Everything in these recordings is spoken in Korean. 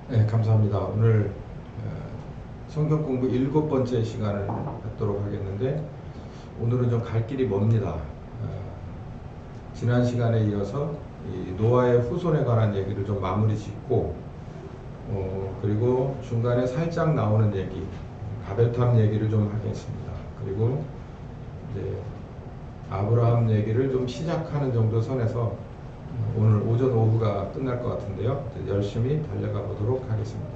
네, 감사합니다. 오늘 성경 공부 7번째 시간을 갖도록 하겠는데, 오늘은 좀 갈 길이 멉니다. 지난 시간에 이어서 이 노아의 후손에 관한 얘기를 좀 마무리 짓고, 그리고 중간에 살짝 나오는 얘기, 바벨탑 얘기를 좀 하겠습니다. 그리고 이제 아브라함 얘기를 좀 시작하는 정도 선에서 오늘 오전 오후가 끝날 것 같은데요. 열심히 달려가 보도록 하겠습니다.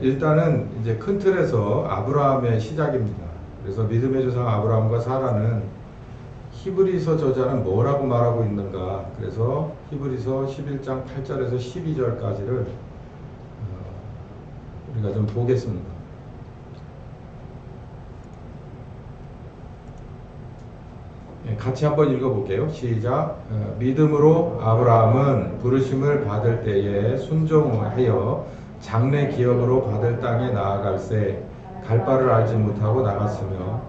일단은 이제 큰 틀에서 아브라함의 시작입니다. 그래서 믿음의 조상 아브라함과 사라는 히브리서 저자는 뭐라고 말하고 있는가. 그래서 히브리서 11장 8절에서 12절까지를 우리가 좀 보겠습니다. 같이 한번 읽어볼게요. 시작. 믿음으로 아브라함은 부르심을 받을 때에 순종하여 장래 기업으로 받을 땅에 나아갈새 갈 바를 알지 못하고 나갔으며,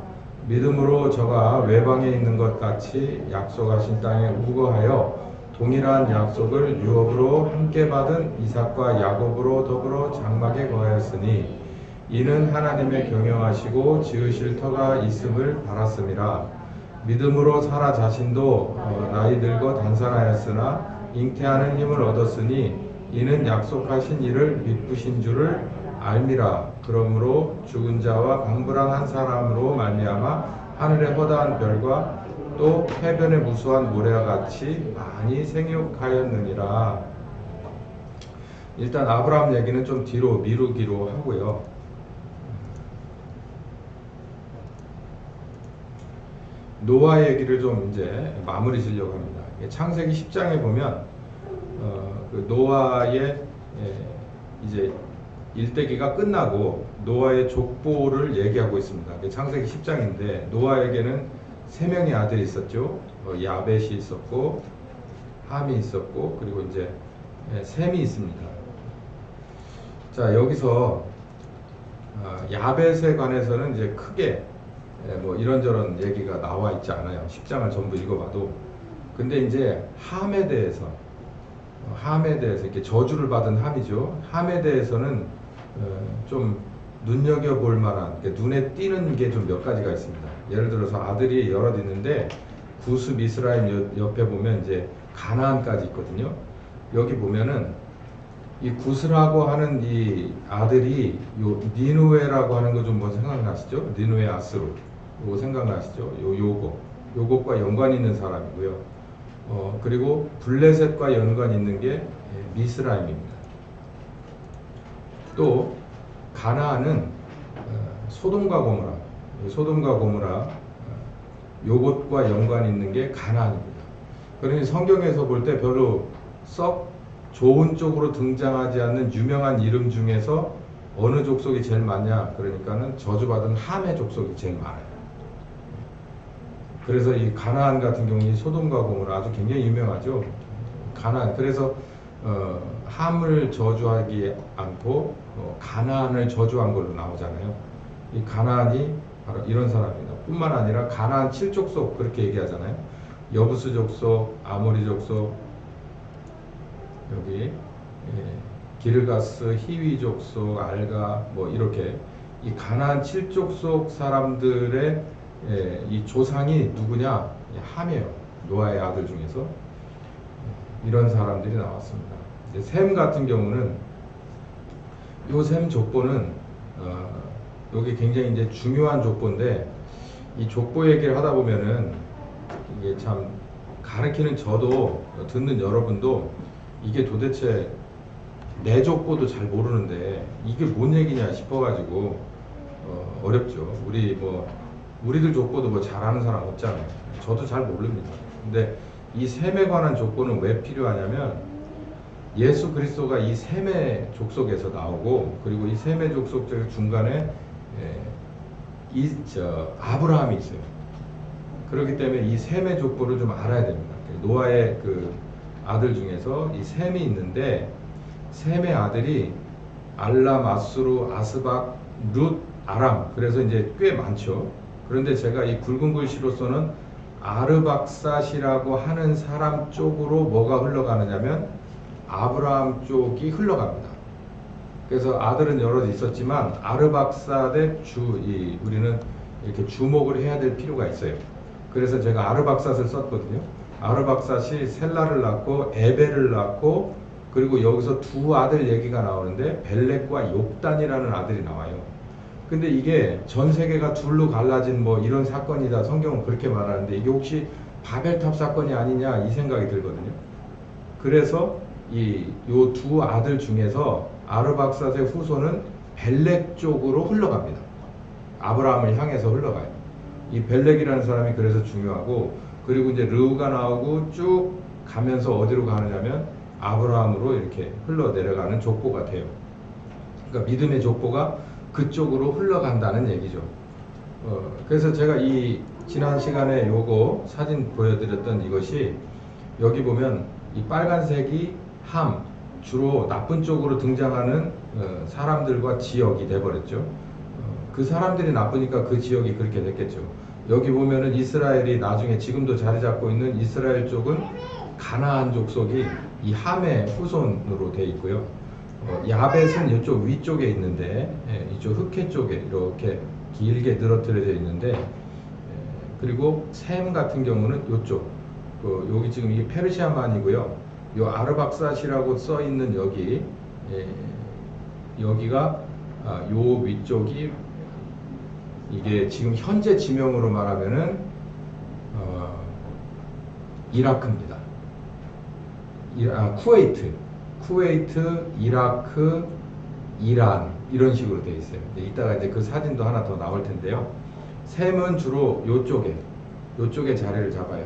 믿음으로 저가 외방에 있는 것 같이 약속하신 땅에 우거하여 동일한 약속을 유업으로 함께 받은 이삭과 야곱으로 더불어 장막에 거하였으니 이는 하나님의 경영하시고 지으실 터가 있음을 바랐음이라. 믿음으로 사라 자신도 나이 들고 단산하였으나 잉태하는 힘을 얻었으니 이는 약속하신 이를 미쁘신 줄을 알미라. 그러므로 죽은 자와 방불한 사람으로 말미암아 하늘의 허다한 별과 또 해변의 무수한 모래와 같이 많이 생육하였느니라. 일단 아브라함 얘기는 좀 뒤로 미루기로 하고요. 노아 얘기를 좀 이제 마무리 지려고 합니다. 창세기 10장에 보면 그 노아의 이제 일대기가 끝나고 노아의 족보를 얘기하고 있습니다. 창세기 10장인데 노아에게는 3명의 아들이 있었죠. 야벳이 있었고 함이 있었고 그리고 이제 셈이 있습니다. 자, 여기서 야벳에 관해서는 이제 크게 뭐 이런저런 얘기가 나와 있지 않아요. 10장을 전부 읽어봐도. 근데 이제 함에 대해서 이렇게 저주를 받은 함이죠. 함에 대해서는 좀 눈여겨볼 만한, 눈에 띄는 게 좀 몇 가지가 있습니다. 예를 들어서 아들이 여럿 있는데 구스 미스라임 옆에 보면 이제 가나안까지 있거든요. 여기 보면은 이 구스라고 하는 이 아들이 요 니누에라고 하는 거 좀 뭐 생각나시죠? 니누에 아스루 요거 생각나시죠? 요것과 연관 있는 사람이고요. 그리고 블레셋과 연관 있는 게 미스라임입니다. 또 가나안은 소돔과 고모라 요것과 연관 있는 게 가나안입니다. 그러니 성경에서 볼 때 별로 썩 좋은 쪽으로 등장하지 않는 유명한 이름 중에서 어느 족속이 제일 많냐? 그러니까는 저주받은 함의 족속이 제일 많아요. 그래서 이 가나안 같은 경우는 소돔과 고모라 아주 굉장히 유명하죠. 가나안. 그래서 함을 저주하지 않고 가나안을 저주한 걸로 나오잖아요. 이 가나안이 바로 이런 사람입니다. 뿐만 아니라 가나안 7족속 그렇게 얘기하잖아요. 여부스 족속, 아모리 족속, 여기 기르가스, 히위 족속, 알가 뭐 이렇게 이 가나안 7족속 사람들의 이 조상이 누구냐? 함이에요. 노아의 아들 중에서 이런 사람들이 나왔습니다. 셈 같은 경우는 요 셈 족보는 여기 굉장히 이제 중요한 족보인데 이 족보 얘기를 하다 보면은 이게 참 가르치는 저도 듣는 여러분도 이게 도대체 내 족보도 잘 모르는데 이게 뭔 얘기냐 싶어가지고 어렵죠. 우리들 족보도 뭐 잘하는 사람 없잖아요. 저도 잘 모릅니다. 근데 이 셈에 관한 족보는 왜 필요하냐면 예수 그리스도가 이 셈의 족속에서 나오고 그리고 이 셈의 족속 중간에 아브라함이 있어요. 그렇기 때문에 이 셈의 족보를 좀 알아야 됩니다. 노아의 그 아들 중에서 이 셈이 있는데 셈의 아들이 알람, 아수르, 아스박, 룻, 아람. 그래서 이제 꽤 많죠. 그런데 제가 이 굵은 글씨로서는 아르박삿이라고 하는 사람 쪽으로 뭐가 흘러가느냐면 아브라함 쪽이 흘러갑니다. 그래서 아들은 여럿 있었지만 아르박삿의 우리는 이렇게 주목을 해야 될 필요가 있어요. 그래서 제가 아르박삿을 썼거든요. 아르박삿이 셀라를 낳고 에벨을 낳고, 그리고 여기서 두 아들 얘기가 나오는데 벨렉과 욕단이라는 아들이 나와요. 근데 이게 전 세계가 둘로 갈라진 뭐 이런 사건이다, 성경은 그렇게 말하는데 이게 혹시 바벨탑 사건이 아니냐 이 생각이 들거든요. 그래서 요 두 아들 중에서 아르박삿의 후손은 벨렉 쪽으로 흘러갑니다. 아브라함을 향해서 흘러가요. 이 벨렉이라는 사람이 그래서 중요하고, 그리고 이제 르우가 나오고 쭉 가면서 어디로 가느냐면 아브라함으로 이렇게 흘러 내려가는 족보가 돼요. 그러니까 믿음의 족보가 그쪽으로 흘러간다는 얘기죠. 그래서 제가 이 지난 시간에 요거 사진 보여드렸던 이것이, 여기 보면 이 빨간색이 함, 주로 나쁜 쪽으로 등장하는 사람들과 지역이 돼버렸죠. 그 사람들이 나쁘니까 그 지역이 그렇게 됐겠죠. 여기 보면은 이스라엘이 나중에 지금도 자리 잡고 있는 이스라엘 쪽은 가나안 족속이 이 함의 후손으로 돼 있고요. 야벳은 이쪽 위쪽에 있는데, 이쪽 흑해 쪽에 이렇게 길게 늘어뜨려져 있는데, 그리고 셈 같은 경우는 이쪽, 여기 지금 이게 페르시아만이고요. 요 아르박삿이라고 써 있는 여기가 요 위쪽이 이게 지금 현재 지명으로 말하면은 이라크입니다. 쿠웨이트, 이라크, 이란 이런 식으로 되어 있어요. 이따가 이제 그 사진도 하나 더 나올 텐데요. 셈은 주로 요쪽에 자리를 잡아요.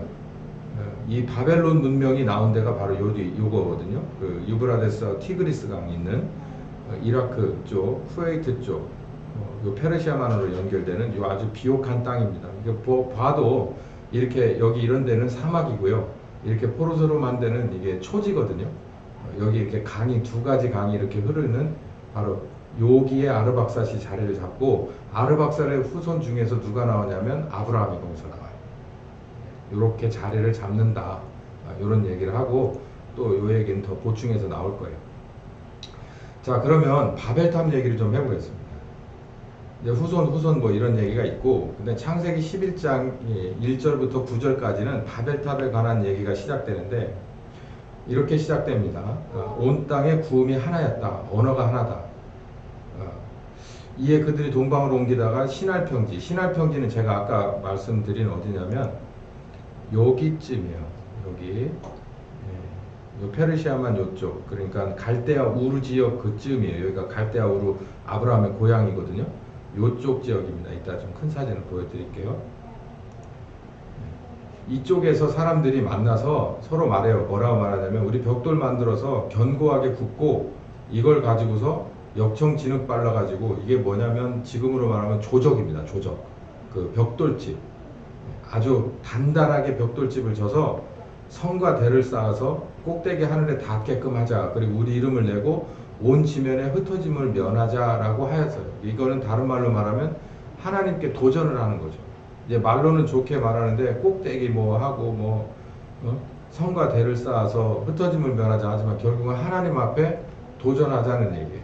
이 바벨론 문명이 나온 데가 바로 요거거든요. 그 유브라데스와 티그리스 강이 있는 이라크 쪽, 쿠웨이트 쪽, 요 페르시아만으로 연결되는 요 아주 비옥한 땅입니다. 봐도 이렇게 여기 이런 데는 사막이고요. 이렇게 포르스름한 데는 이게 초지거든요. 여기 이렇게 두 가지 강이 이렇게 흐르는 바로 여기에 아르박삿이 자리를 잡고, 아르박삿의 후손 중에서 누가 나오냐면 아브라함이 거기서 나와요. 이렇게 자리를 잡는다, 이런 얘기를 하고, 또 요 얘기는 더 보충해서 나올 거예요. 자, 그러면 바벨탑 얘기를 좀 해보겠습니다. 이제 후손 뭐 이런 얘기가 있고, 근데 창세기 11장 1절부터 9절까지는 바벨탑에 관한 얘기가 시작되는데, 이렇게 시작됩니다. 온 땅의 구음이 하나였다. 언어가 하나다. 이에 그들이 동방으로 옮기다가 신할평지는 제가 아까 말씀드린 어디냐면 여기쯤이에요. 여기 요 페르시아만 요쪽, 그러니까 갈대아 우르 지역 그쯤이에요. 여기가 갈대아 우르 아브라함의 고향이거든요. 요쪽 지역입니다. 이따 좀 큰 사진을 보여드릴게요. 이쪽에서 사람들이 만나서 서로 말해요. 뭐라고 말하냐면, 우리 벽돌 만들어서 견고하게 굽고 이걸 가지고서 역청 진흙 발라가지고, 이게 뭐냐면 지금으로 말하면 조적입니다. 조적. 그 벽돌집. 아주 단단하게 벽돌집을 져서 성과 대를 쌓아서 꼭대기 하늘에 닿게끔 하자. 그리고 우리 이름을 내고 온 지면에 흩어짐을 면하자라고 하였어요. 이거는 다른 말로 말하면 하나님께 도전을 하는 거죠. 이제 말로는 좋게 말하는데 꼭대기 뭐 하고 성과 대를 쌓아서 흩어짐을 면하자 하지만 결국은 하나님 앞에 도전하자는 얘기예요.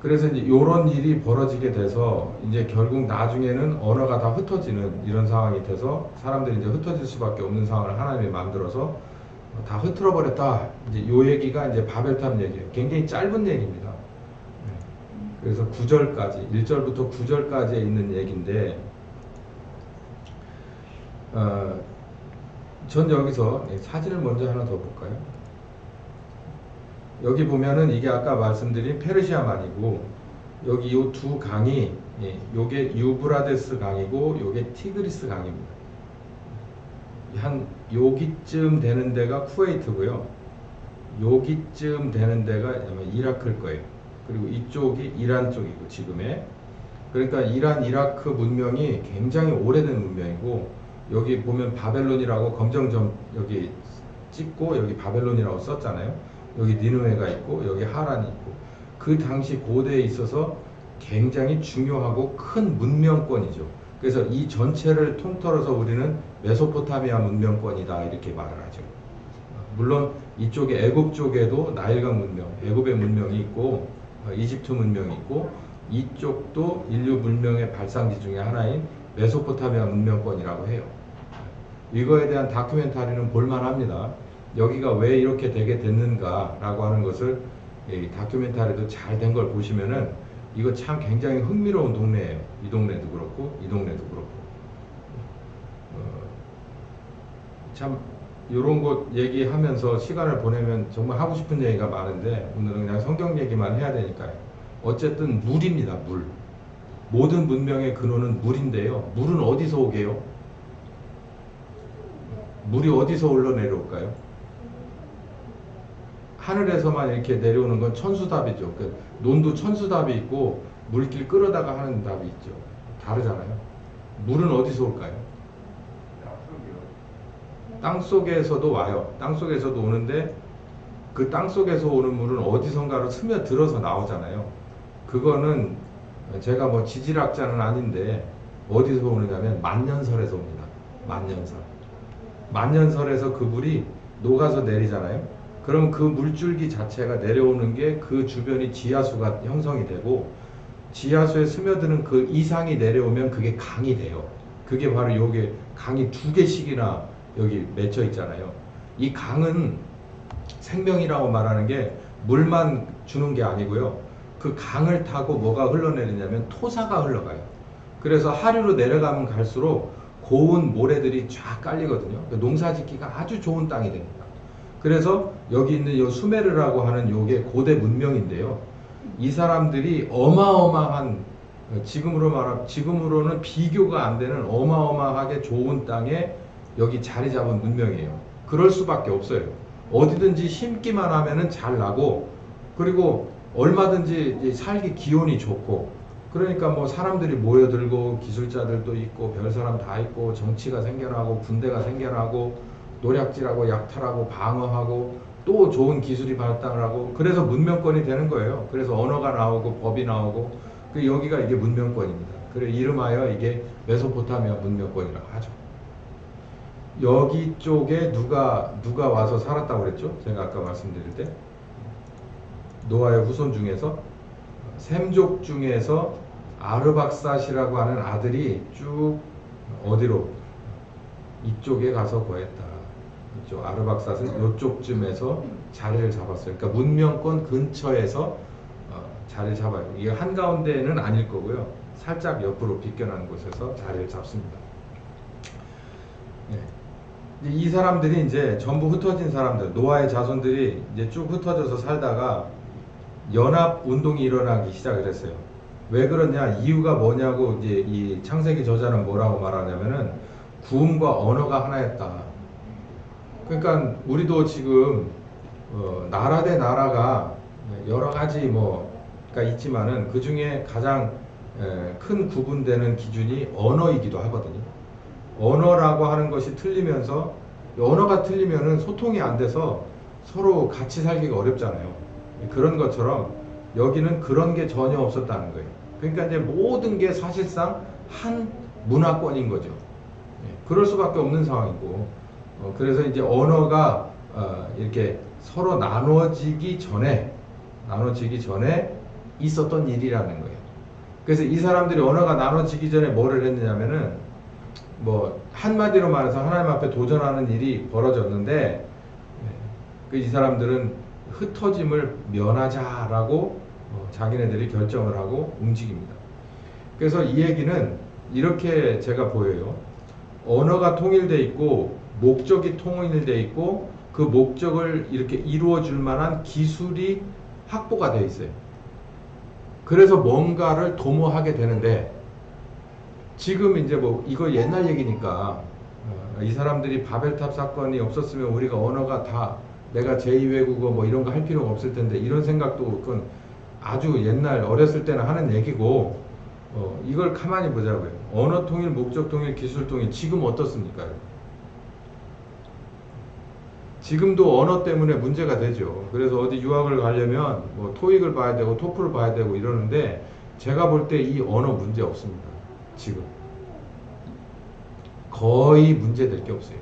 그래서 이제 이런 일이 벌어지게 돼서 이제 결국 나중에는 언어가 다 흩어지는 이런 상황이 돼서 사람들이 이제 흩어질 수밖에 없는 상황을 하나님이 만들어서 다 흐트러 버렸다. 이제 요 얘기가 이제 바벨탑 얘기예요. 굉장히 짧은 얘기입니다. 그래서 9절까지, 1절부터 9절까지에 있는 얘기인데, 전 여기서 사진을 먼저 하나 더 볼까요? 여기 보면은 이게 아까 말씀드린 페르시아만이고, 여기 요 두 강이, 요게 유브라데스 강이고 요게 티그리스 강입니다. 한 여기쯤 되는 데가 쿠웨이트고요. 여기쯤 되는 데가 아마 이라크일 거예요. 그리고 이쪽이 이란 쪽이고 지금의. 그러니까 이란 이라크 문명이 굉장히 오래된 문명이고, 여기 보면 바벨론이라고 검정점 여기 찍고 여기 바벨론이라고 썼잖아요. 여기 니느웨가 있고 여기 하란이 있고, 그 당시 고대에 있어서 굉장히 중요하고 큰 문명권이죠. 그래서 이 전체를 통틀어서 우리는 메소포타미아 문명권이다 이렇게 말을 하죠. 물론 이쪽에 애굽 쪽에도 나일강 문명, 애굽의 문명이 있고 이집트 문명이 있고 이쪽도 인류 문명의 발상지 중에 하나인 메소포타미아 문명권이라고 해요. 이거에 대한 다큐멘터리는 볼만합니다. 여기가 왜 이렇게 되게 됐는가라고 하는 것을 이 다큐멘터리도 잘 된 걸 보시면은 이거 참 굉장히 흥미로운 동네예요. 이 동네도 그렇고 이 동네도 그렇고 참 이런 것 얘기하면서 시간을 보내면 정말 하고 싶은 얘기가 많은데 오늘은 그냥 성경 얘기만 해야 되니까요. 어쨌든 물입니다. 물. 모든 문명의 근원은 물인데요. 물은 어디서 오게요? 물이 어디서 흘러내려올까요? 하늘에서만 이렇게 내려오는 건 천수답이죠. 그 논도 천수답이 있고 물길 끌어다가 하는 답이 있죠. 다르잖아요. 물은 어디서 올까요? 땅 속에서도 와요. 땅 속에서도 오는데 그 땅 속에서 오는 물은 어디선가로 스며들어서 나오잖아요. 그거는 제가 뭐 지질학자는 아닌데 어디서 오느냐면 만년설에서 옵니다. 만년설. 만년설에서 그 물이 녹아서 내리잖아요. 그럼 그 물줄기 자체가 내려오는 게 그 주변이 지하수가 형성이 되고 지하수에 스며드는 그 이상이 내려오면 그게 강이 돼요. 그게 바로 요게 강이 2개씩이나 여기 맺혀 있잖아요. 이 강은 생명이라고 말하는 게 물만 주는 게 아니고요. 그 강을 타고 뭐가 흘러내리냐면 토사가 흘러가요. 그래서 하류로 내려가면 갈수록 고운 모래들이 쫙 깔리거든요. 농사 짓기가 아주 좋은 땅이 됩니다. 그래서 여기 있는 요 수메르라고 하는 요게 고대 문명인데요. 이 사람들이 어마어마한 지금으로는 비교가 안 되는 어마어마하게 좋은 땅에 여기 자리 잡은 문명이에요. 그럴 수밖에 없어요. 어디든지 심기만 하면은 잘 나고 그리고 얼마든지 살기 기온이 좋고 그러니까 뭐 사람들이 모여들고 기술자들도 있고 별 사람 다 있고 정치가 생겨나고 군대가 생겨나고 노략질하고 약탈하고 방어하고 또 좋은 기술이 발달을 하고 그래서 문명권이 되는 거예요. 그래서 언어가 나오고 법이 나오고 그 여기가 이게 문명권입니다. 그래 이름하여 이게 메소포타미아 문명권이라고 하죠. 여기 쪽에 누가 와서 살았다고 그랬죠? 제가 아까 말씀드릴 때 노아의 후손 중에서 셈족 중에서 아르박삿이라고 하는 아들이 쭉 어디로 이쪽에 가서 거했다. 이쪽 아르박삿은 이쪽쯤에서 자리를 잡았어요. 그러니까 문명권 근처에서 자리를 잡아요. 이게 한가운데는 아닐 거고요. 살짝 옆으로 비껴난 곳에서 자리를 잡습니다. 네. 이 사람들이 이제 전부 흩어진 사람들, 노아의 자손들이 이제 쭉 흩어져서 살다가 연합 운동이 일어나기 시작을 했어요. 왜 그러냐? 이유가 뭐냐고 이제 이 창세기 저자는 뭐라고 말하냐면은 구음과 언어가 하나였다. 그러니까 우리도 지금 나라 대 나라가 여러 가지 뭐가 있지만은 그 중에 가장 큰 구분되는 기준이 언어이기도 하거든요. 언어라고 하는 것이 틀리면서 언어가 틀리면은 소통이 안 돼서 서로 같이 살기가 어렵잖아요. 그런 것처럼 여기는 그런 게 전혀 없었다는 거예요. 그러니까 이제 모든 게 사실상 한 문화권인 거죠. 그럴 수밖에 없는 상황이고 그래서 이제 언어가 이렇게 서로 나눠지기 전에 있었던 일이라는 거예요. 그래서 이 사람들이 언어가 나눠지기 전에 뭐를 했느냐면은 뭐 한마디로 말해서 하나님 앞에 도전하는 일이 벌어졌는데 이 사람들은 흩어짐을 면하자라고 자기네들이 결정을 하고 움직입니다. 그래서 이 얘기는 이렇게 제가 보여요. 언어가 통일돼 있고 목적이 통일돼 있고 그 목적을 이렇게 이루어 줄 만한 기술이 확보가 되어 있어요. 그래서 뭔가를 도모하게 되는데 지금 이제 뭐 이거 옛날 얘기니까 이 사람들이 바벨탑 사건이 없었으면 우리가 언어가 다 내가 제2외국어 뭐 이런 거 할 필요가 없을 텐데 이런 생각도 그건 아주 옛날 어렸을 때는 하는 얘기고 이걸 가만히 보자고요. 언어 통일, 목적 통일, 기술 통일 지금 어떻습니까? 지금도 언어 때문에 문제가 되죠. 그래서 어디 유학을 가려면 뭐 토익을 봐야 되고 토플을 봐야 되고 이러는데 제가 볼 때 이 언어 문제 없습니다. 지금 거의 문제될 게 없어요.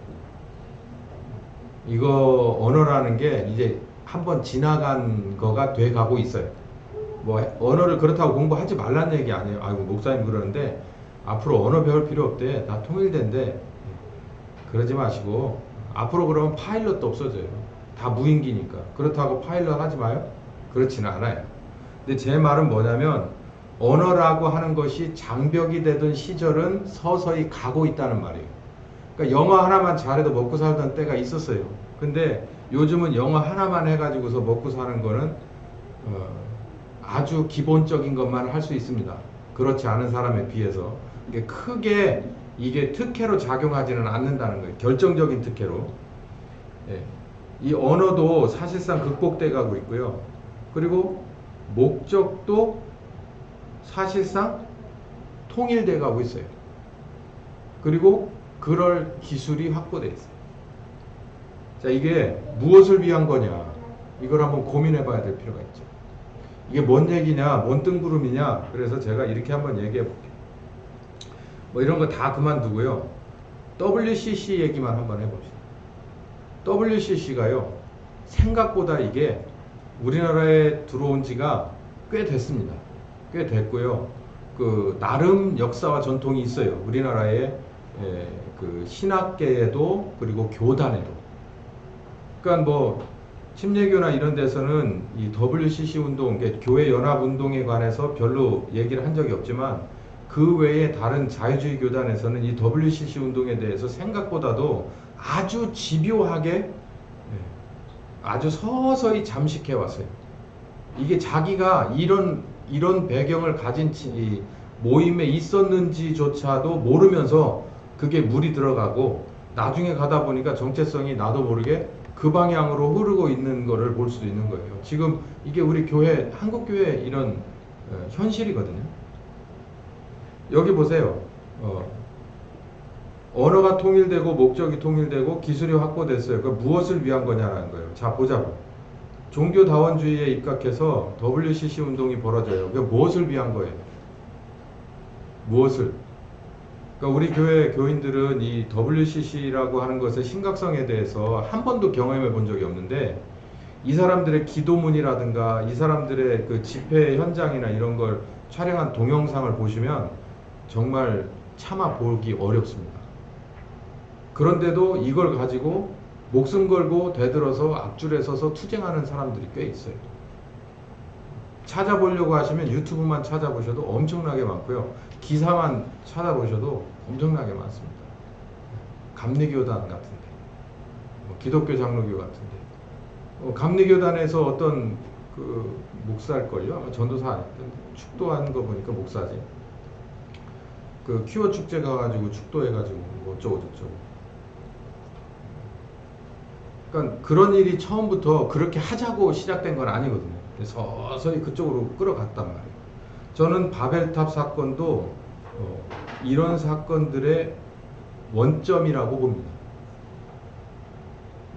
이거 언어라는 게 이제 한번 지나간 거가 돼 가고 있어요. 뭐 언어를 그렇다고 공부하지 말라는 얘기 아니에요. 아이고 목사님 그러는데 앞으로 언어 배울 필요 없대. 다 통일된대. 그러지 마시고 앞으로 그러면 파일럿도 없어져요. 다 무인기니까. 그렇다고 파일럿 하지 마요? 그렇지는 않아요. 근데 제 말은 뭐냐면 언어라고 하는 것이 장벽이 되던 시절은 서서히 가고 있다는 말이에요. 그러니까 영어 하나만 잘해도 먹고 살던 때가 있었어요. 근데 요즘은 영어 하나만 해가지고서 먹고 사는 거는 아주 기본적인 것만 할 수 있습니다. 그렇지 않은 사람에 비해서 이게 크게 이게 특혜로 작용하지는 않는다는 거예요. 결정적인 특혜로. 예. 이 언어도 사실상 극복돼 가고 있고요. 그리고 목적도 사실상 통일돼 가고 있어요. 그리고 그럴 기술이 확보돼 있어요. 자, 이게 무엇을 위한 거냐? 이걸 한번 고민해 봐야 될 필요가 있죠. 이게 뭔 얘기냐? 뭔 뜬구름이냐? 그래서 제가 이렇게 한번 얘기해 볼게요. 뭐 이런 거 다 그만두고요. WCC 얘기만 한번 해봅시다. WCC가요, 생각보다 이게 우리나라에 들어온 지가 꽤 됐습니다. 꽤 됐고요. 그 나름 역사와 전통이 있어요. 우리나라의 그 신학계에도 그리고 교단에도. 그러니까 뭐 침례교나 이런 데서는 이 WCC 운동, 교회 연합 운동에 관해서 별로 얘기를 한 적이 없지만 그 외에 다른 자유주의 교단에서는 이 WCC 운동에 대해서 생각보다도 아주 집요하게 아주 서서히 잠식해 왔어요. 이게 자기가 이런 배경을 가진 이 모임에 있었는지조차도 모르면서 그게 물이 들어가고 나중에 가다 보니까 정체성이 나도 모르게 그 방향으로 흐르고 있는 거를 볼 수도 있는 거예요. 지금 이게 우리 교회, 한국교회 이런 현실이거든요. 여기 보세요. 언어가 통일되고 목적이 통일되고 기술이 확보됐어요. 그 무엇을 위한 거냐라는 거예요. 자, 보자고. 종교다원주의에 입각해서 WCC 운동이 벌어져요. 그게 무엇을 위한 거예요? 무엇을? 그러니까 우리 교회 교인들은 이 WCC라고 하는 것의 심각성에 대해서 한 번도 경험해 본 적이 없는데 이 사람들의 기도문이라든가 이 사람들의 그 집회 현장이나 이런 걸 촬영한 동영상을 보시면 정말 차마 보기 어렵습니다. 그런데도 이걸 가지고 목숨 걸고 대들어서 앞줄에 서서 투쟁하는 사람들이 꽤 있어요. 찾아보려고 하시면 유튜브만 찾아보셔도 엄청나게 많고요. 기사만 찾아보셔도 엄청나게 많습니다. 감리교단 같은데, 기독교 장로교 같은데, 감리교단에서 어떤 그 목사일걸요? 아마 전도사 아니었던 축도하는 거 보니까 목사지. 그 퀴어 축제 가가지고 축도해가지고 뭐 어쩌고 저쩌고. 그러니까 그런 일이 처음부터 그렇게 하자고 시작된 건 아니거든요. 서서히 그쪽으로 끌어갔단 말이에요. 저는 바벨탑 사건도 이런 사건들의 원점이라고 봅니다.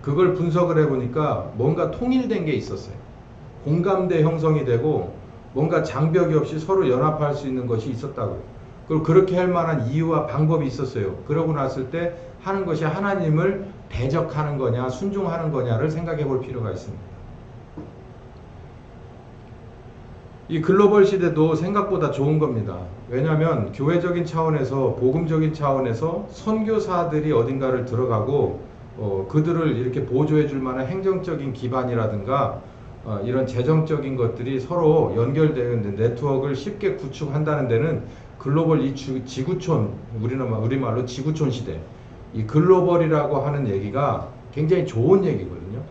그걸 분석을 해보니까 뭔가 통일된 게 있었어요. 공감대 형성이 되고 뭔가 장벽이 없이 서로 연합할 수 있는 것이 있었다고요. 그리고 그렇게 할 만한 이유와 방법이 있었어요. 그러고 났을 때 하는 것이 하나님을 대적하는 거냐 순종하는 거냐를 생각해 볼 필요가 있습니다. 이 글로벌 시대도 생각보다 좋은 겁니다. 왜냐하면 교회적인 차원에서 복음적인 차원에서 선교사들이 어딘가를 들어가고 그들을 이렇게 보조해 줄 만한 행정적인 기반이라든가 이런 재정적인 것들이 서로 연결되는 네트워크를 쉽게 구축한다는 데는 글로벌 이 지구촌, 우리말로 지구촌 시대, 이 글로벌이라고 하는 얘기가 굉장히 좋은 얘기거든요.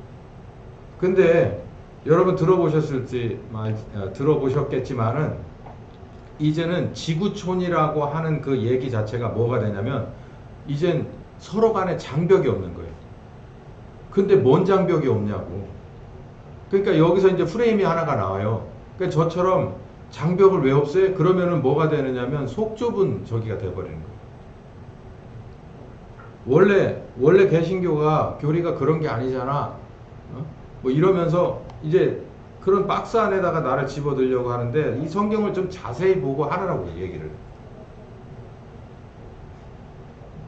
근데 여러분 들어보셨겠지만은 이제는 지구촌이라고 하는 그 얘기 자체가 뭐가 되냐면 이젠 서로 간에 장벽이 없는 거예요. 근데 뭔 장벽이 없냐고. 그러니까 여기서 이제 프레임이 하나가 나와요. 그러니까 저처럼 장벽을 왜 없애? 그러면은 뭐가 되느냐면 속 좁은 저기가 돼버리는 거예요. 원래 개신교가 교리가 그런 게 아니잖아. 뭐 이러면서 이제 그런 박스 안에다가 나를 집어들려고 하는데 이 성경을 좀 자세히 보고 하라고 얘기를.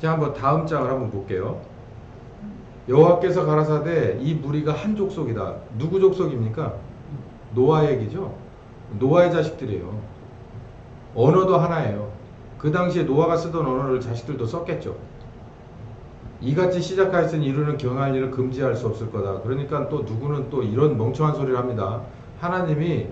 자, 한번 다음 장을 한번 볼게요. 여호와께서 가라사대 이 무리가 한 족속이다. 누구 족속입니까? 노아 얘기죠. 노아의 자식들이에요. 언어도 하나예요. 그 당시에 노아가 쓰던 언어를 자식들도 썼겠죠. 이같이 시작하였으니 이루는 경할 일을 금지할 수 없을 거다. 그러니까 또 누구는 또 이런 멍청한 소리를 합니다. 하나님이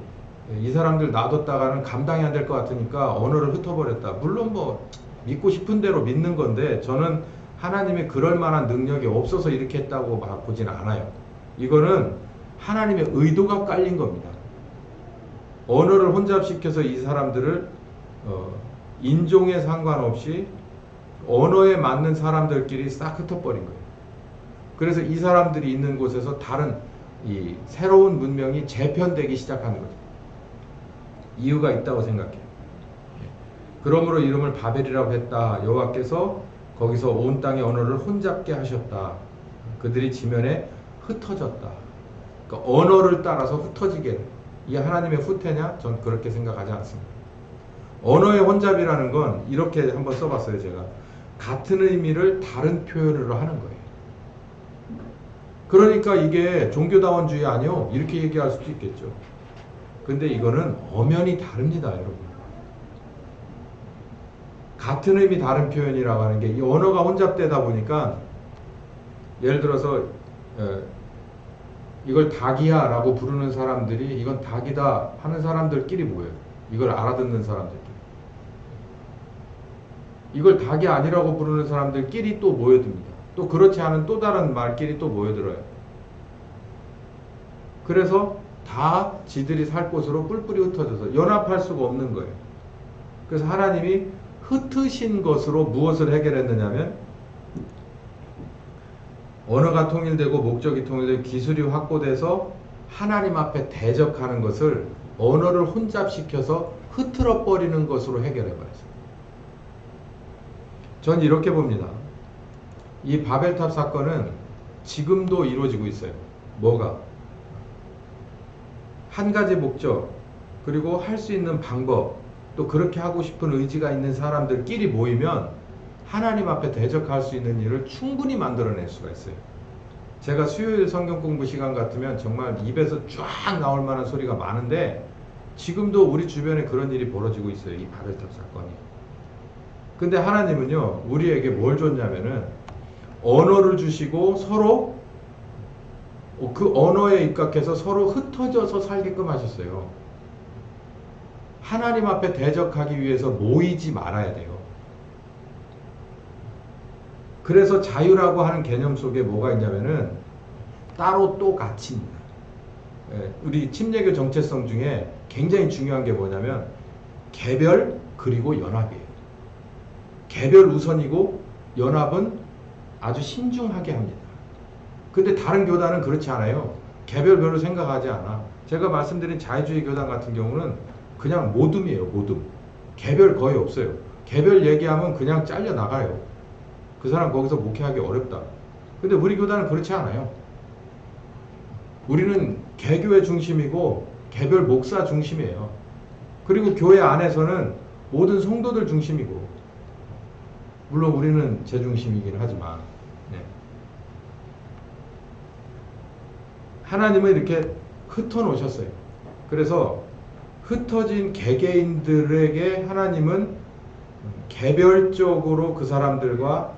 이 사람들 놔뒀다가는 감당이 안 될 것 같으니까 언어를 흩어버렸다. 물론 뭐 믿고 싶은 대로 믿는 건데 저는 하나님이 그럴 만한 능력이 없어서 이렇게 했다고 막 보진 않아요. 이거는 하나님의 의도가 깔린 겁니다. 언어를 혼잡시켜서 이 사람들을 인종에 상관없이 언어에 맞는 사람들끼리 싹 흩어버린 거예요. 그래서 이 사람들이 있는 곳에서 다른 이 새로운 문명이 재편되기 시작하는 거죠. 이유가 있다고 생각해요. 그러므로 이름을 바벨이라고 했다. 여호와께서 거기서 온 땅의 언어를 혼잡게 하셨다. 그들이 지면에 흩어졌다. 그러니까 언어를 따라서 흩어지게. 이게 하나님의 후퇴냐? 전 그렇게 생각하지 않습니다. 언어의 혼잡이라는 건 이렇게 한번 써봤어요. 제가 같은 의미를 다른 표현으로 하는 거예요. 그러니까 이게 종교다원주의 아니요? 이렇게 얘기할 수도 있겠죠. 근데 이거는 엄연히 다릅니다, 여러분. 같은 의미 다른 표현이라고 하는 게 이 언어가 혼잡되다 보니까 예를 들어서 이걸 닭이야 라고 부르는 사람들이 이건 닭이다 하는 사람들끼리 모여요. 이걸 알아듣는 사람들끼리. 이걸 닭이 아니라고 부르는 사람들끼리 또 모여듭니다. 또 그렇지 않은 또 다른 말끼리 또 모여들어요. 그래서 다 지들이 살 곳으로 뿔뿔이 흩어져서 연합할 수가 없는 거예요. 그래서 하나님이 흩으신 것으로 무엇을 해결했느냐면 언어가 통일되고 목적이 통일되고 기술이 확보돼서 하나님 앞에 대적하는 것을 언어를 혼잡시켜서 흐트러 버리는 것으로 해결해버렸어요. 전 이렇게 봅니다. 이 바벨탑 사건은 지금도 이루어지고 있어요. 뭐가? 한 가지 목적, 그리고 할 수 있는 방법, 또 그렇게 하고 싶은 의지가 있는 사람들끼리 모이면 하나님 앞에 대적할 수 있는 일을 충분히 만들어낼 수가 있어요. 제가 수요일 성경 공부 시간 같으면 정말 입에서 쫙 나올 만한 소리가 많은데 지금도 우리 주변에 그런 일이 벌어지고 있어요. 이 바벨탑 사건이. 근데 하나님은요, 우리에게 뭘 줬냐면은 언어를 주시고 서로 그 언어에 입각해서 서로 흩어져서 살게끔 하셨어요. 하나님 앞에 대적하기 위해서 모이지 말아야 돼요. 그래서 자유라고 하는 개념 속에 뭐가 있냐면은 따로 또 가치입니다. 우리 침례교 정체성 중에 굉장히 중요한 게 뭐냐면 개별 그리고 연합이에요. 개별 우선이고 연합은 아주 신중하게 합니다. 근데 다른 교단은 그렇지 않아요. 개별 별로 생각하지 않아. 제가 말씀드린 자유주의 교단 같은 경우는 그냥 모둠이에요. 모둠. 개별 거의 없어요. 개별 얘기하면 그냥 잘려 나가요. 그 사람 거기서 목회하기 어렵다. 근데 우리 교단은 그렇지 않아요. 우리는 개교의 중심이고 개별 목사 중심이에요. 그리고 교회 안에서는 모든 성도들 중심이고, 물론 우리는 제 중심이긴 하지만, 네. 하나님은 이렇게 흩어 놓으셨어요. 그래서 흩어진 개개인들에게 하나님은 개별적으로 그 사람들과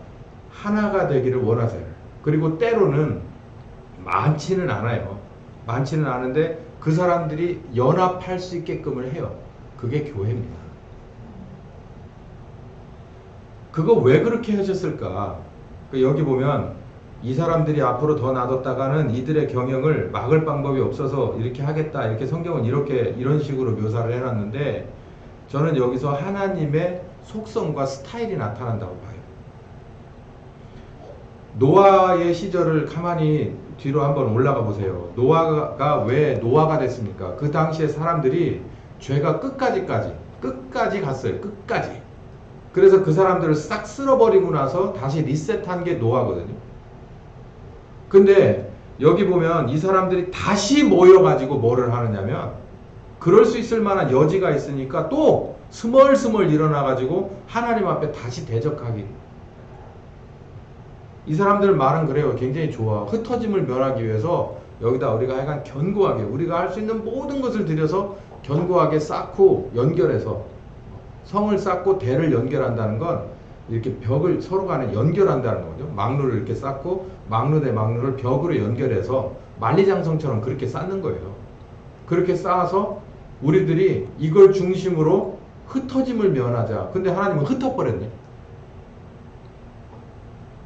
하나가 되기를 원하세요. 그리고 때로는 많지는 않아요. 많지는 않은데 그 사람들이 연합할 수 있게끔을 해요. 그게 교회입니다. 그거 왜 그렇게 하셨을까? 여기 보면 이 사람들이 앞으로 더 놔뒀다가는 이들의 경영을 막을 방법이 없어서 이렇게 하겠다. 이렇게 성경은 이런 식으로 묘사를 해놨는데 저는 여기서 하나님의 속성과 스타일이 나타난다고 봐요. 노아의 시절을 가만히 뒤로 한번 올라가 보세요. 노아가 왜 노아가 됐습니까? 그 당시에 사람들이 죄가 끝까지 갔어요. 끝까지. 그래서 그 사람들을 싹 쓸어버리고 나서 다시 리셋한 게 노아거든요. 근데 여기 보면 이 사람들이 다시 모여가지고 뭐를 하느냐면 그럴 수 있을 만한 여지가 있으니까 또 스멀스멀 일어나가지고 하나님 앞에 다시 대적하기. 이 사람들 말은 그래요. 굉장히 좋아. 흩어짐을 면하기 위해서 여기다 우리가 하여간 견고하게 우리가 할 수 있는 모든 것을 들여서 견고하게 쌓고 연결해서 성을 쌓고 대를 연결한다는 건 이렇게 벽을 서로 간에 연결한다는 거죠. 막루를 이렇게 쌓고 막루 대 막루를 벽으로 연결해서 만리장성처럼 그렇게 쌓는 거예요. 그렇게 쌓아서 우리들이 이걸 중심으로 흩어짐을 면하자. 근데 하나님은 흩어버렸네.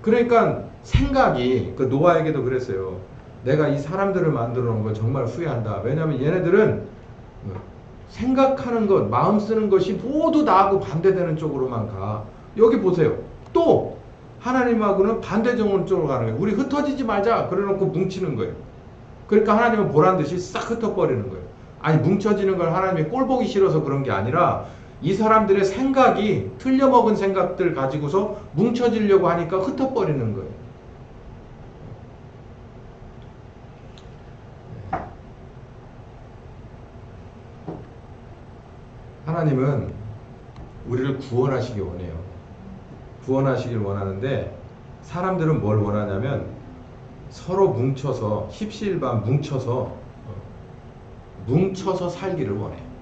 그러니까 생각이 그 노아에게도 그랬어요. 내가 이 사람들을 만들어 놓은 걸 정말 후회한다. 왜냐하면 얘네들은 생각하는 것, 마음 쓰는 것이 모두 나하고 반대되는 쪽으로만 가. 여기 보세요. 또 하나님하고는 반대적인 쪽으로 가는 거예요. 우리 흩어지지 말자. 그래놓고 뭉치는 거예요. 그러니까 하나님은 보란 듯이 싹 흩어버리는 거예요. 아니 뭉쳐지는 걸 하나님이 꼴 보기 싫어서 그런 게 아니라 이 사람들의 생각이 틀려먹은 생각들 가지고서 뭉쳐지려고 하니까 흩어버리는 거예요. 하나님은 우리를 구원하시길 원해요. 구원하시길 원하는데 사람들은 뭘 원하냐면 서로 뭉쳐서 십시일반 뭉쳐서 살기를 원해요.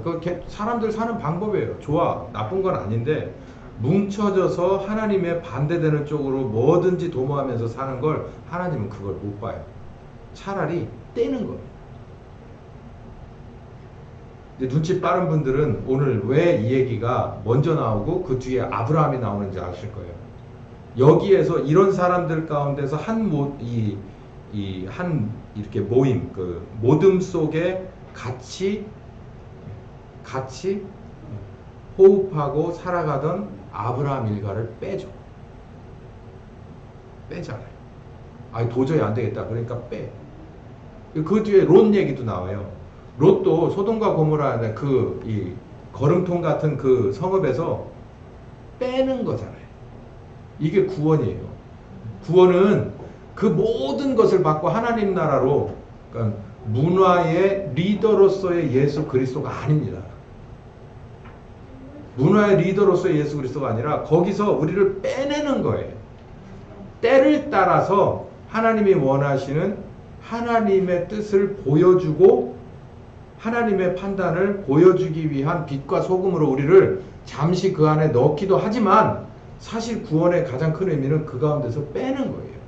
그 사람들 사는 방법이에요. 좋아, 나쁜 건 아닌데 뭉쳐져서 하나님의 반대되는 쪽으로 뭐든지 도모하면서 사는 걸 하나님은 그걸 못 봐요. 차라리 떼는 거예요. 근데 눈치 빠른 분들은 오늘 왜 이 얘기가 먼저 나오고 그 뒤에 아브라함이 나오는지 아실 거예요. 여기에서 이런 사람들 가운데서 이렇게 모임, 그 모듬 속에 같이 호흡하고 살아가던 아브라함 일가를 빼잖아요. 아니 도저히 안 되겠다. 그러니까 빼. 그 뒤에 롯 얘기도 나와요. 롯도 소돔과 고모라 이 거름통 같은 그 성읍에서 빼는 거잖아요. 이게 구원이에요. 구원은 그 모든 것을 받고 하나님 나라로, 그러니까 문화의 리더로서의 예수 그리스도가 아닙니다. 문화의 리더로서의 예수 그리스도가 아니라 거기서 우리를 빼내는 거예요. 때를 따라서 하나님이 원하시는 하나님의 뜻을 보여주고 하나님의 판단을 보여주기 위한 빛과 소금으로 우리를 잠시 그 안에 넣기도 하지만 사실 구원의 가장 큰 의미는 그 가운데서 빼는 거예요.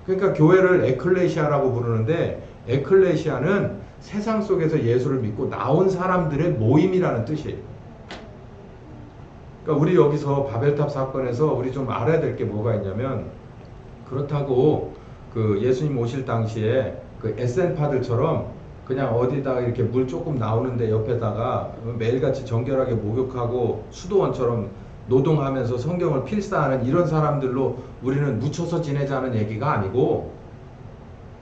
그러니까 교회를 에클레시아라고 부르는데 에클레시아는 세상 속에서 예수를 믿고 나온 사람들의 모임이라는 뜻이에요. 그러니까 우리 여기서 바벨탑 사건에서 우리 좀 알아야 될 게 뭐가 있냐면, 그렇다고 그 예수님 오실 당시에 그 에센파들처럼 그냥 어디다가 이렇게 물 조금 나오는데 옆에다가 매일같이 정결하게 목욕하고 수도원처럼 노동하면서 성경을 필사하는 이런 사람들로 우리는 묻혀서 지내자는 얘기가 아니고,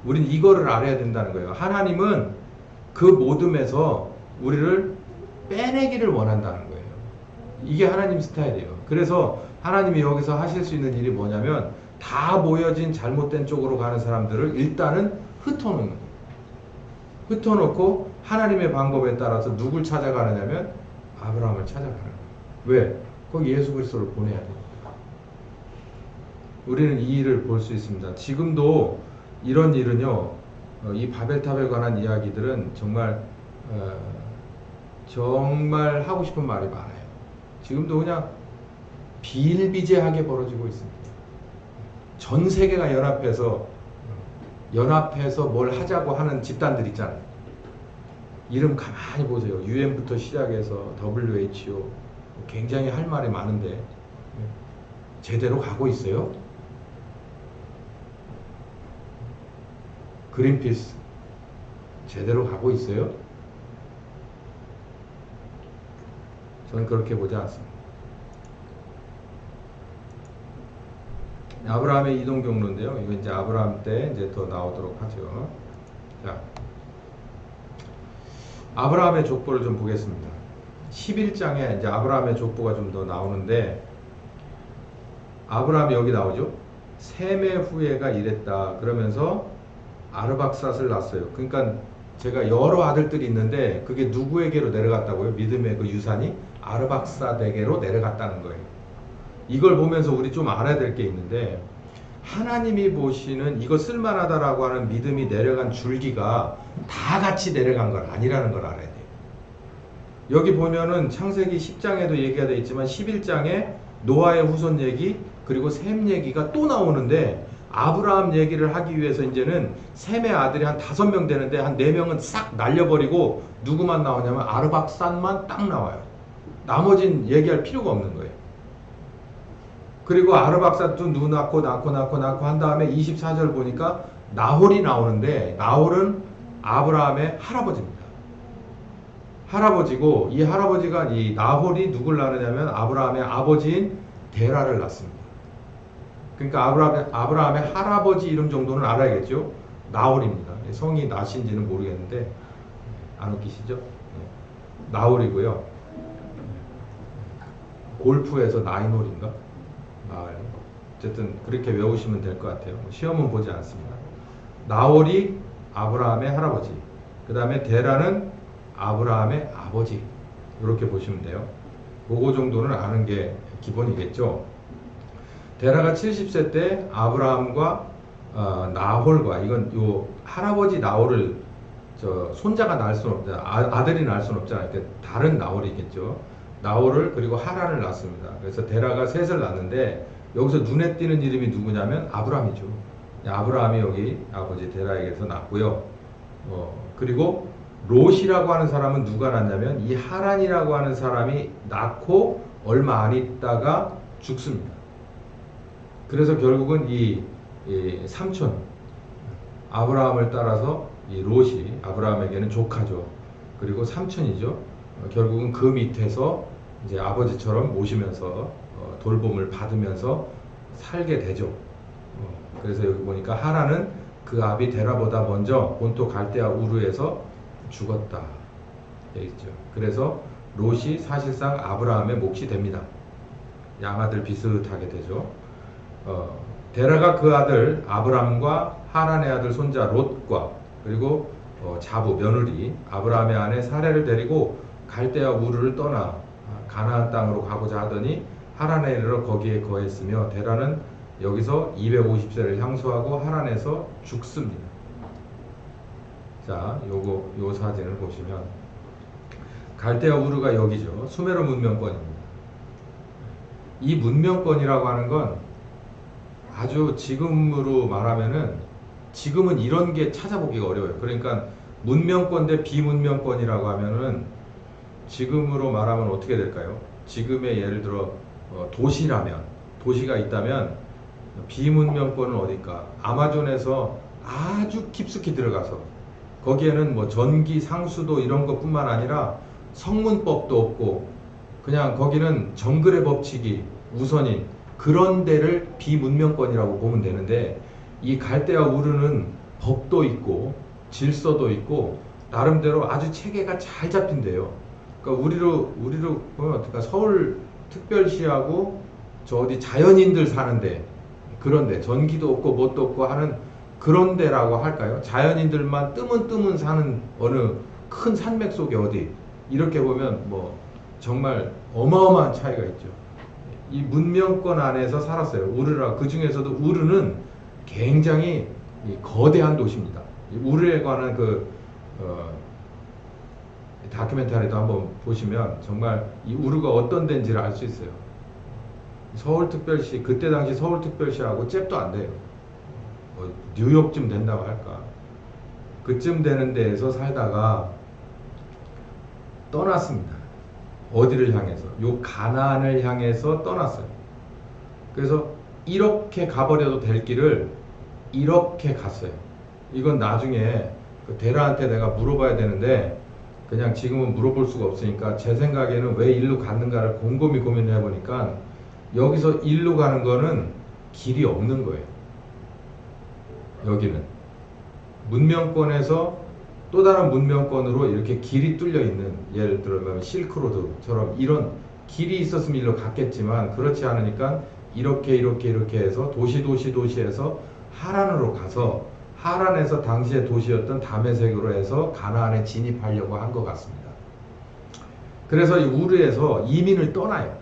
우린 이거를 알아야 된다는 거예요. 하나님은 그 모둠에서 우리를 빼내기를 원한다는 거예요. 이게 하나님 스타일이에요. 그래서 하나님이 여기서 하실 수 있는 일이 뭐냐면 다 모여진 잘못된 쪽으로 가는 사람들을 일단은 흩어놓는 거예요. 흩어놓고 하나님의 방법에 따라서 누굴 찾아가느냐면 아브라함을 찾아가는 거예요. 왜? 거기 예수 그리스도를 보내야 돼요. 우리는 이 일을 볼 수 있습니다. 지금도 이런 일은요, 이 바벨탑에 관한 이야기들은 정말 하고 싶은 말이 많아요. 지금도 그냥 비일비재하게 벌어지고 있습니다. 전 세계가 연합해서 뭘 하자고 하는 집단들 있잖아요. 이름 가만히 보세요. UN부터 시작해서 WHO, 굉장히 할 말이 많은데 제대로 가고 있어요? 그린피스 제대로 가고 있어요? 저는 그렇게 보지 않습니다. 아브라함의 이동 경로인데요. 이거 이제 아브라함 때 이제 더 나오도록 하죠. 자, 아브라함의 족보를 좀 보겠습니다. 11장에 이제 아브라함의 족보가 좀 더 나오는데, 아브라함이 여기 나오죠. 셈의 후예가 이랬다. 그러면서 아르박삿을 낳았어요. 그러니까 제가 여러 아들들이 있는데 그게 누구에게로 내려갔다고요? 믿음의 그 유산이 아르박삿에게로 내려갔다는 거예요. 이걸 보면서 우리 좀 알아야 될 게 있는데, 하나님이 보시는 이거 쓸만하다라고 하는 믿음이 내려간 줄기가 다 같이 내려간 건 아니라는 걸 알아야 돼요. 여기 보면은 창세기 10장에도 얘기가 되어 있지만 11장에 노아의 후손 얘기 그리고 셈 얘기가 또 나오는데, 아브라함 얘기를 하기 위해서 이제는 셈의 아들이 한 5명 되는데 한 4명은 싹 날려버리고 누구만 나오냐면 아르박산만 딱 나와요. 나머진 얘기할 필요가 없는 거예요. 그리고 아르박산도 누 낳고 한 다음에 24절 보니까 나홀이 나오는데, 나홀은 아브라함의 할아버지입니다. 할아버지고, 이 할아버지가, 이 나홀이 누굴 낳느냐면 아브라함의 아버지인 데라를 낳습니다. 그러니까 아브라함의 할아버지 이름 정도는 알아야겠죠. 나홀입니다. 성이 나신지는 모르겠는데 안 웃기시죠? 나홀이고요. 골프에서 나인홀인가? 어쨌든 그렇게 외우시면 될 것 같아요. 시험은 보지 않습니다. 나홀이 아브라함의 할아버지, 그 다음에 데라는 아브라함의 아버지, 이렇게 보시면 돼요. 그거 정도는 아는 게 기본이겠죠. 데라가 70세 때 아브라함과 나홀과, 이건 요 할아버지 나홀을 손자가 낳을 수는 없잖아, 아들이 낳을 수는 없잖아요. 그러니까 다른 나홀이겠죠. 나홀을 그리고 하란을 낳습니다. 그래서 데라가 셋을 낳는데, 여기서 눈에 띄는 이름이 누구냐면 아브라함이죠. 아브라함이 여기 아버지 데라에게서 낳고요. 그리고 롯이라고 하는 사람은 누가 낳냐면 이 하란이라고 하는 사람이 낳고 얼마 안 있다가 죽습니다. 그래서 결국은 이 삼촌 아브라함을 따라서 이 롯이 아브라함에게는 조카죠. 그리고 삼촌이죠. 결국은 그 밑에서 이제 아버지처럼 모시면서 돌봄을 받으면서 살게 되죠. 그래서 여기 보니까 하란은 그 아비 데라보다 먼저 본토 갈대아 우르에서 죽었다 되어 있죠. 그래서 롯이 사실상 아브라함의 몫이 됩니다. 양아들 비슷하게 되죠. 데라가 그 아들 아브람과 하란의 아들 손자 롯과 그리고 자부 며느리 아브라함의 아내 사레를 데리고 갈대아 우르를 떠나 가나안 땅으로 가고자 하더니 하란에 이르러 거기에 거했으며, 데라는 여기서 250세를 향수하고 하란에서 죽습니다. 자, 요 사진을 보시면 갈대아 우르가 여기죠. 수메르 문명권입니다. 이 문명권이라고 하는 건 아주 지금으로 말하면은, 지금은 이런 게 찾아보기가 어려워요. 그러니까 문명권 대 비문명권이라고 하면은 지금으로 말하면 어떻게 될까요? 지금의 예를 들어 도시라면, 도시가 있다면 비문명권은 어딜까? 아마존에서 아주 깊숙이 들어가서 거기에는 뭐 전기, 상수도 이런 것뿐만 아니라 성문법도 없고 그냥 거기는 정글의 법칙이 우선인 그런 데를 비문명권이라고 보면 되는데, 이 갈대아 우르는 법도 있고 질서도 있고 나름대로 아주 체계가 잘 잡힌 데요. 그러니까 우리로 보면 어떨까? 서울 특별시하고 저 어디 자연인들 사는데, 그런데 전기도 없고 뭣도 없고 하는 그런 데라고 할까요? 자연인들만 뜨문 사는 어느 큰 산맥 속에 어디, 이렇게 보면 뭐 정말 어마어마한 차이가 있죠. 이 문명권 안에서 살았어요. 우르라. 그 중에서도 우르는 굉장히 거대한 도시입니다. 우르에 관한 다큐멘터리도 한번 보시면 정말 이 우르가 어떤 데인지를 알 수 있어요. 서울특별시, 그때 당시 서울특별시하고 잽도 안 돼요. 뉴욕쯤 된다고 할까. 그쯤 되는 데에서 살다가 떠났습니다. 어디를 향해서? 요 가나안을 향해서 떠났어요. 그래서 이렇게 가버려도 될 길을 이렇게 갔어요. 이건 나중에 데라한테 내가 물어봐야 되는데 그냥 지금은 물어볼 수가 없으니까, 제 생각에는 왜 일로 갔는가를 곰곰이 고민을 해보니까 여기서 일로 가는 거는 길이 없는 거예요. 여기는 문명권에서 또 다른 문명권으로 이렇게 길이 뚫려 있는, 예를 들면 실크로드처럼 이런 길이 있었으면 일로 갔겠지만 그렇지 않으니까 이렇게 해서 도시에서 하란으로 가서, 하란에서 당시의 도시였던 다메섹으로 해서 가나안에 진입하려고 한 것 같습니다. 그래서 이 우르에서 이민을 떠나요.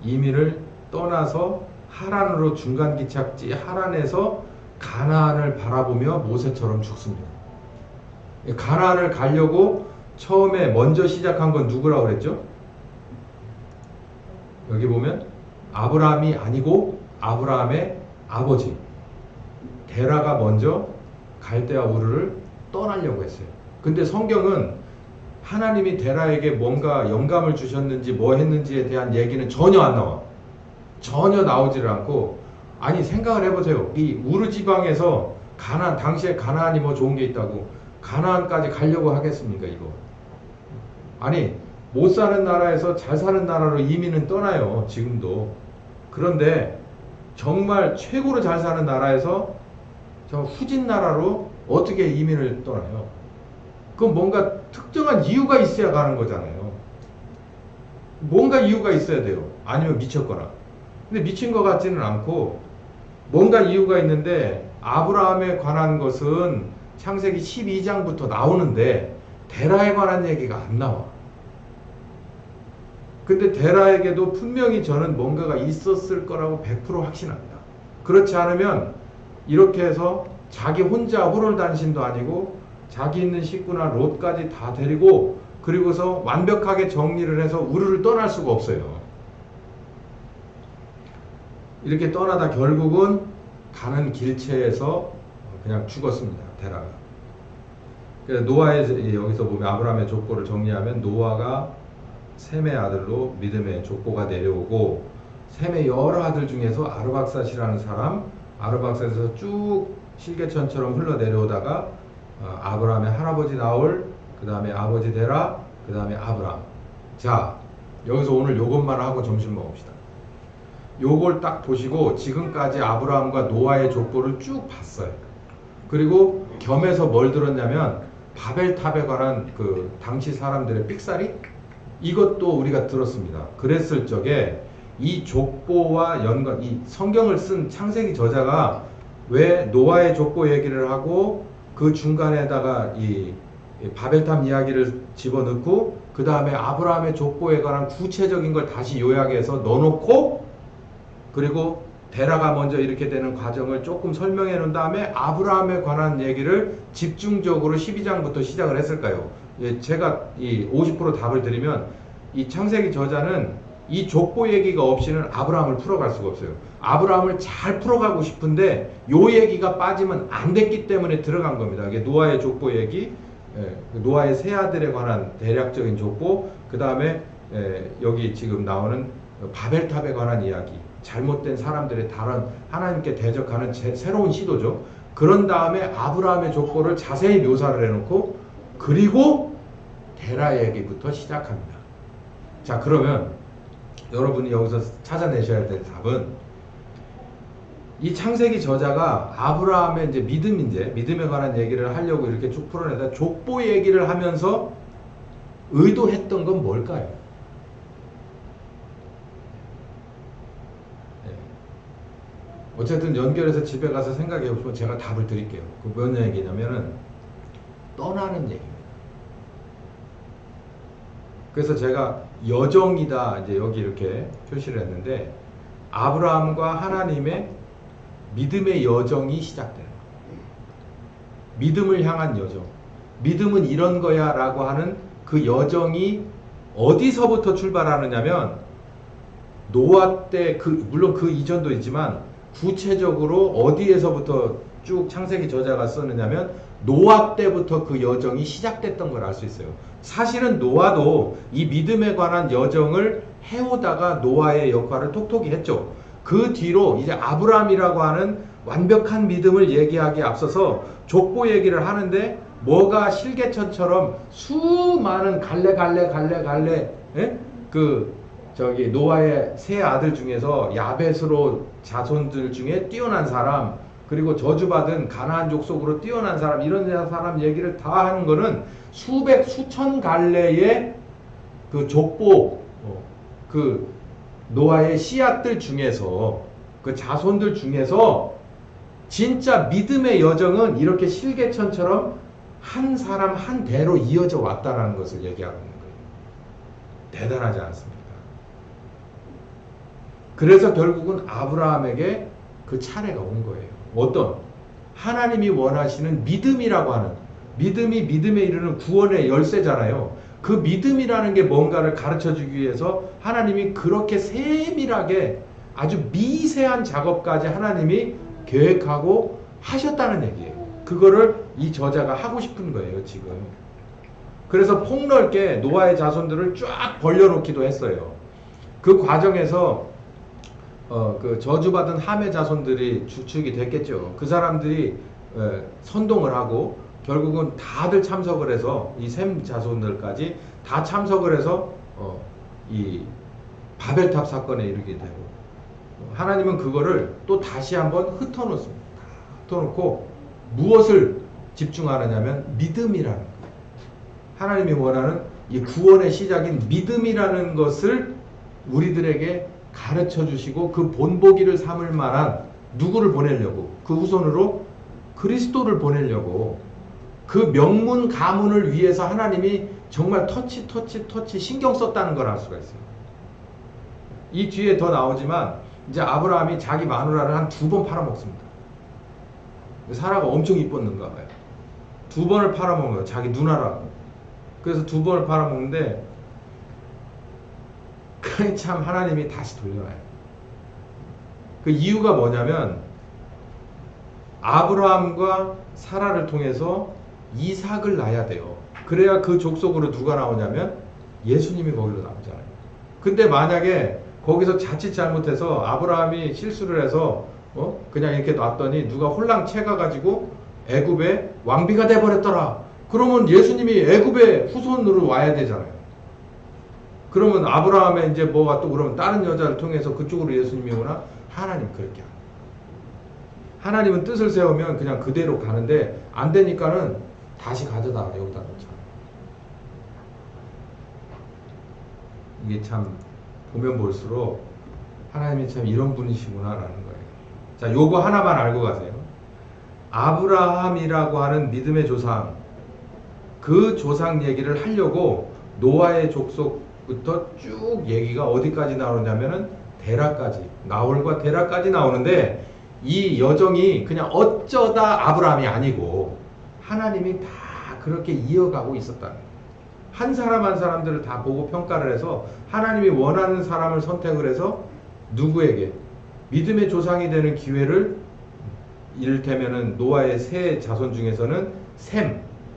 이민을 떠나서 하란으로 중간 기착지 하란에서 가나안을 바라보며 모세처럼 죽습니다. 가나안을 가려고 처음에 먼저 시작한 건 누구라고 그랬죠? 여기 보면 아브라함이 아니고 아브라함의 아버지 데라가 먼저 갈대아 우르를 떠나려고 했어요. 근데 성경은 하나님이 데라에게 뭔가 영감을 주셨는지 뭐 했는지에 대한 얘기는 전혀 안 나와. 전혀 나오지를 않고, 아니 생각을 해보세요. 이 우르 지방에서 가나안, 당시에 가나안이 뭐 좋은 게 있다고 가나안까지 가려고 하겠습니까 이거? 아니 못 사는 나라에서 잘 사는 나라로 이민은 떠나요 지금도. 그런데 정말 최고로 잘 사는 나라에서 저 후진 나라로 어떻게 이민을 떠나요? 그건 뭔가 특정한 이유가 있어야 가는 거잖아요. 뭔가 이유가 있어야 돼요. 아니면 미쳤거나. 근데 미친 것 같지는 않고 뭔가 이유가 있는데, 아브라함에 관한 것은 창세기 12장부터 나오는데 데라에 관한 얘기가 안 나와. 근데 데라에게도 분명히 저는 뭔가가 있었을 거라고 100% 확신합니다. 그렇지 않으면 이렇게 해서 자기 혼자 호롤단신도 아니고 자기 있는 식구나 롯까지 다 데리고 그리고서 완벽하게 정리를 해서 우르를 떠날 수가 없어요. 이렇게 떠나다 결국은 가는 길체에서 그냥 죽었습니다. 데라가. 그래서 노아의, 여기서 보면 아브라함의 족보를 정리하면 노아가 셈의 아들로 믿음의 족보가 내려오고, 셈의 여러 아들 중에서 아르박삿이라는 사람, 아르박삿에서 쭉 실개천처럼 흘러내려오다가 아브라함의 할아버지 나홀, 그 다음에 아버지 데라, 그 다음에 아브라함. 자, 여기서 오늘 요것만 하고 점심 먹읍시다. 요걸 딱 보시고 지금까지 아브라함과 노아의 족보를 쭉 봤어요. 그리고 겸해서 뭘 들었냐면 바벨탑에 관한 그 당시 사람들의 삑사리? 이것도 우리가 들었습니다. 그랬을 적에 이 족보와 연관, 이 성경을 쓴 창세기 저자가 왜 노아의 족보 얘기를 하고 그 중간에다가 이 바벨탑 이야기를 집어넣고 그 다음에 아브라함의 족보에 관한 구체적인 걸 다시 요약해서 넣어놓고, 그리고 데라가 먼저 이렇게 되는 과정을 조금 설명해 놓은 다음에 아브라함에 관한 얘기를 집중적으로 12장부터 시작을 했을까요? 예, 제가 이 50% 답을 드리면 이 창세기 저자는 이 족보 얘기가 없이는 아브라함을 풀어갈 수가 없어요. 아브라함을 잘 풀어가고 싶은데 요 얘기가 빠지면 안 됐기 때문에 들어간 겁니다. 이게 노아의 족보 얘기, 노아의 세 아들에 관한 대략적인 족보, 그 다음에 여기 지금 나오는 바벨탑에 관한 이야기, 잘못된 사람들의 다른 하나님께 대적하는 새로운 시도죠. 그런 다음에 아브라함의 족보를 자세히 묘사를 해놓고 그리고 데라 얘기부터 시작합니다. 자, 그러면 여러분이 여기서 찾아내셔야 될 답은, 이 창세기 저자가 아브라함의 이제 믿음에 관한 얘기를 하려고 이렇게 쭉 풀어내다 족보 얘기를 하면서 의도했던 건 뭘까요? 어쨌든 연결해서 집에 가서 생각해 보시면 제가 답을 드릴게요. 그 뭔 얘기냐면은 떠나는 얘기입니다. 그래서 제가 여정이다 이제 여기 이렇게 표시를 했는데, 아브라함과 하나님의 믿음의 여정이 시작돼요. 믿음을 향한 여정. 믿음은 이런 거야 라고 하는 그 여정이 어디서부터 출발하느냐면 노아 때, 물론 그 이전도 있지만 구체적으로 어디에서부터 쭉 창세기 저자가 썼느냐면 노아 때부터 그 여정이 시작됐던 걸 알 수 있어요. 사실은 노아도 이 믿음에 관한 여정을 해오다가 노아의 역할을 톡톡히 했죠. 그 뒤로 이제 아브라함이라고 하는 완벽한 믿음을 얘기하기에 앞서서 족보 얘기를 하는데 뭐가 실개천처럼 수많은 갈래 저기 노아의 세 아들 중에서 야벳으로 자손들 중에 뛰어난 사람, 그리고 저주받은 가나안 족속으로 뛰어난 사람, 이런 사람 얘기를 다 하는 거는 수백 수천 갈래의 그 족보, 그 노아의 씨앗들 중에서, 그 자손들 중에서 진짜 믿음의 여정은 이렇게 실개천처럼 한 사람 한 대로 이어져 왔다는 것을 얘기하고 있는 거예요. 대단하지 않습니까? 그래서 결국은 아브라함에게 그 차례가 온 거예요. 어떤? 하나님이 원하시는 믿음이라고 하는, 믿음이 믿음에 이르는 구원의 열쇠잖아요. 그 믿음이라는 게 뭔가를 가르쳐 주기 위해서 하나님이 그렇게 세밀하게 아주 미세한 작업까지 하나님이 계획하고 하셨다는 얘기예요. 그거를 이 저자가 하고 싶은 거예요, 지금. 그래서 폭넓게 노아의 자손들을 쫙 벌려놓기도 했어요. 그 과정에서 그 저주받은 함의 자손들이 주축이 됐겠죠. 그 사람들이 선동을 하고 결국은 다들 참석을 해서 이 셈 자손들까지 다 참석을 해서 이 바벨탑 사건에 이르게 되고, 하나님은 그거를 또 다시 한번 흩어놓습니다. 흩어놓고 무엇을 집중하느냐면 믿음이라는 거. 하나님이 원하는 이 구원의 시작인 믿음이라는 것을 우리들에게 가르쳐 주시고 그 본보기를 삼을 만한 누구를 보내려고, 그 후손으로 그리스도를 보내려고, 그 명문 가문을 위해서 하나님이 정말 터치 신경 썼다는 걸 알 수가 있어요. 이 뒤에 더 나오지만 이제 아브라함이 자기 마누라를 한 2번 팔아먹습니다. 사라가 엄청 이뻤는가 봐요. 2번을 팔아먹어요. 자기 누나라고. 그래서 2번을 팔아먹는데 참 하나님이 다시 돌려놔요. 그 이유가 뭐냐면 아브라함과 사라를 통해서 이삭을 낳아야 돼요. 그래야 그 족속으로 누가 나오냐면 예수님이 거기로 나오잖아요. 근데 만약에 거기서 자칫 잘못해서 아브라함이 실수를 해서 그냥 이렇게 놨더니 누가 홀랑 채가가지고 애굽의 왕비가 돼버렸더라. 그러면 예수님이 애굽의 후손으로 와야 되잖아요. 그러면 아브라함의 이제 뭐가 또 그러면 다른 여자를 통해서 그쪽으로 예수님이 오나? 하나님 그렇게 안. 하나님은 뜻을 세우면 그냥 그대로 가는데 안 되니까는 다시 가져다 여기다 놓잖아요. 이게 참 보면 볼수록 하나님이 참 이런 분이시구나라는 거예요. 자, 요거 하나만 알고 가세요. 아브라함이라고 하는 믿음의 조상, 그 조상 얘기를 하려고 노아의 족속부터 쭉 얘기가 어디까지 나오냐면은 데라까지, 나홀과 데라까지 나오는데 이 여정이 그냥 어쩌다 아브라함이 아니고 하나님이 다 그렇게 이어가고 있었다는 거예요. 한 사람 한 사람들을 다 보고 평가를 해서 하나님이 원하는 사람을 선택을 해서 누구에게 믿음의 조상이 되는 기회를, 이를테면은 노아의 세 자손 중에서는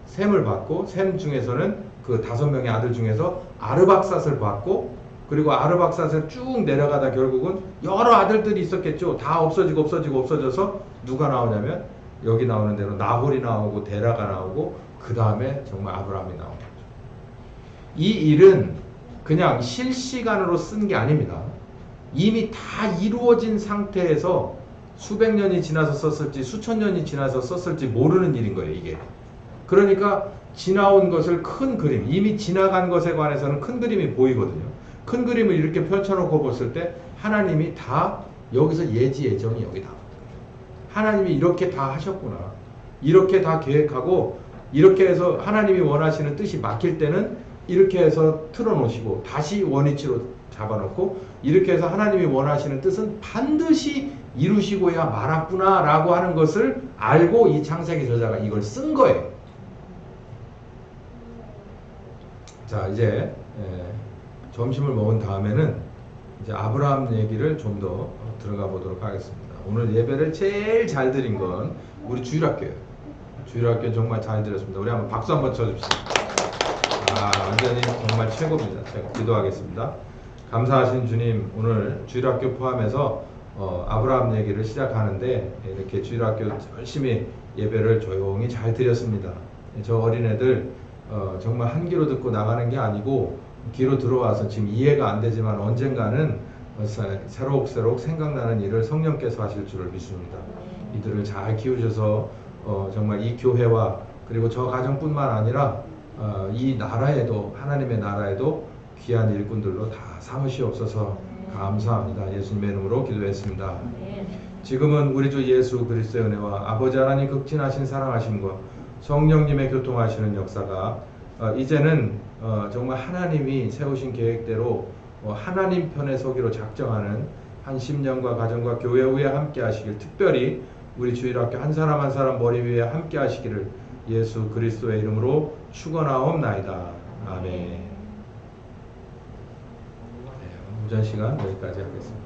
셈을 받고, 셈 중에서는 그 5명의 아들 중에서 아르박삿을 받고, 그리고 아르박삿을 쭉 내려가다 결국은 여러 아들들이 있었겠죠. 다 없어져서 누가 나오냐면 여기 나오는 대로 나홀이 나오고 데라가 나오고 그 다음에 정말 아브라함이 나오는 거죠. 이 일은 그냥 실시간으로 쓴 게 아닙니다. 이미 다 이루어진 상태에서 수백 년이 지나서 썼을지 수천 년이 지나서 썼을지 모르는 일인 거예요, 이게. 그러니까 지나온 것을 큰 그림, 이미 지나간 것에 관해서는 큰 그림이 보이거든요. 큰 그림을 이렇게 펼쳐놓고 봤을 때 하나님이 다 여기서 예정이 여기 나옵니다. 하나님이 이렇게 다 하셨구나. 이렇게 다 계획하고 이렇게 해서 하나님이 원하시는 뜻이 막힐 때는 이렇게 해서 틀어놓으시고 다시 원위치로 잡아놓고 이렇게 해서 하나님이 원하시는 뜻은 반드시 이루시고야 말았구나 라고 하는 것을 알고 이 창세기 저자가 이걸 쓴 거예요. 자, 이제 점심을 먹은 다음에는 이제 아브라함 얘기를 좀 더 들어가 보도록 하겠습니다. 오늘 예배를 제일 잘 드린 건 우리 주일학교예요. 주일학교 정말 잘 드렸습니다. 우리 한번 박수 한번 쳐줍시다. 완전히 정말 최고입니다. 제가 기도하겠습니다. 감사하신 주님, 오늘 주일학교 포함해서 아브라함 얘기를 시작하는데 이렇게 주일학교 열심히 예배를 조용히 잘 드렸습니다. 저 어린애들 정말 한 귀로 듣고 나가는 게 아니고 귀로 들어와서 지금 이해가 안 되지만 언젠가는 새록새록 생각나는 일을 성령께서 하실 줄을 믿습니다. 이들을 잘 키우셔서 정말 이 교회와 그리고 저 가정뿐만 아니라 이 나라에도, 하나님의 나라에도 귀한 일꾼들로 다 삼으시옵소서. 감사합니다. 예수님의 이름으로 기도했습니다. 지금은 우리 주 예수 그리스도의 은혜와 아버지 하나님 극진하신 사랑하심과 성령님의 교통하시는 역사가 이제는 정말 하나님이 세우신 계획대로 하나님 편에 서기로 작정하는 한 10년과 가정과 교회 후에 함께 하시길, 특별히 우리 주일학교 한 사람 한 사람 머리 위에 함께 하시기를 예수 그리스도의 이름으로 축원하옵나이다. 아멘. 네, 오전 시간 여기까지 하겠습니다.